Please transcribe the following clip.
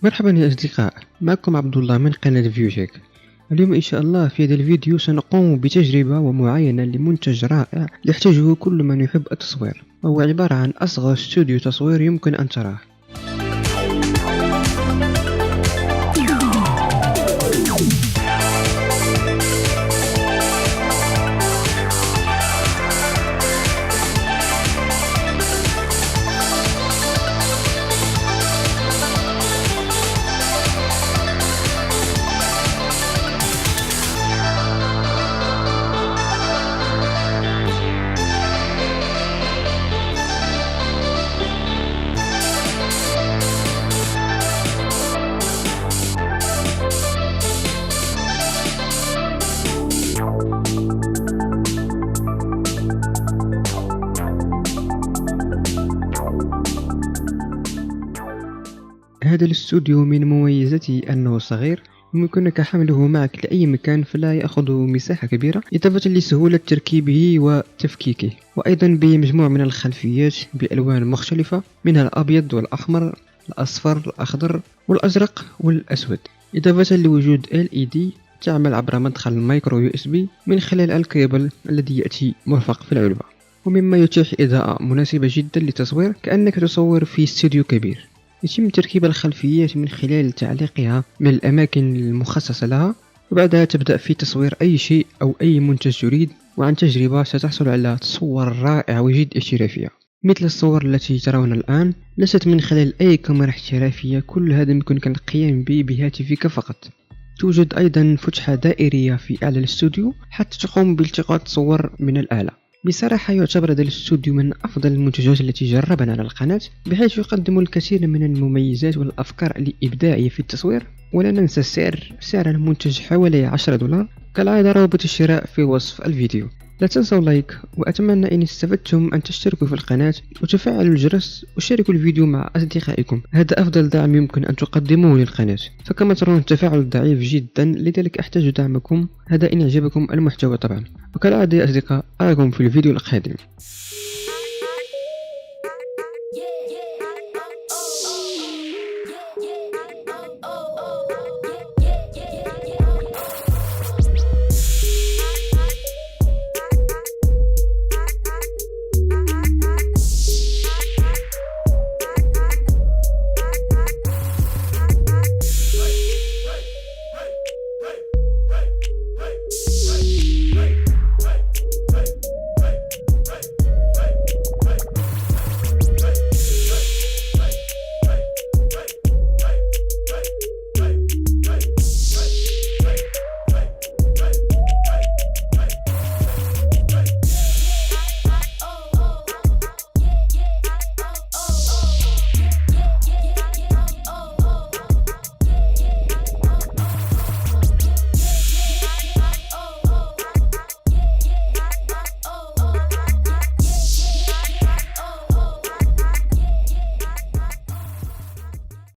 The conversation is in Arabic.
مرحبا يا أصدقاء، معكم عبد الله من قناة فيديو. اليوم إن شاء الله في هذا الفيديو سنقوم بتجربة ومعاينة لمنتج رائع يحتاجه كل من يحب التصوير، وهو عبارة عن أصغر استوديو تصوير يمكن أن تراه. هذا الاستوديو من مميزاته أنه صغير، يمكنك حمله معك لأي مكان فلا يأخذ مساحة كبيرة، إضافة لسهولة تركيبه وتفكيكه، وأيضا بمجموع من الخلفيات بألوان مختلفة منها الأبيض والأحمر، الأصفر، الأخضر والأزرق والأسود، إضافة لوجود LED تعمل عبر مدخل مايكرو USB من خلال الكيبل الذي يأتي مرفق في العلبة، ومما يتيح إضاءة مناسبة جدا للتصوير كأنك تصور في استوديو كبير. يتم تركيب الخلفيات من خلال تعليقها من الأماكن المخصصة لها، وبعدها تبدأ في تصوير أي شيء أو أي منتج تريد، وعن تجربة ستحصل على صور رائعة وجد احترافية مثل الصور التي ترون الآن، ليست من خلال أي كاميرا احترافية. كل هذا يمكنك القيام به بهاتفك فقط. توجد أيضا فتحة دائرية في أعلى الاستوديو حتى تقوم بالتقاط صور من الأعلى. بصراحة يعتبر هذا الاستوديو من أفضل المنتجات التي جربنا على القناة، بحيث يقدم الكثير من المميزات والأفكار الإبداعية في التصوير. ولا ننسى سعر المنتج حوالي $10. كالعادة رابط الشراء في وصف الفيديو. لا تنسوا لايك، وأتمنى إن استفدتم أن تشتركوا في القناة وتفعلوا الجرس وشاركوا الفيديو مع أصدقائكم. هذا أفضل دعم يمكن أن تقدموه للقناة، فكما ترون التفاعل ضعيف جدا، لذلك أحتاج دعمكم، هذا إن أعجبكم المحتوى طبعا. وكالعادة يا أصدقاء، أراكم في الفيديو القادم.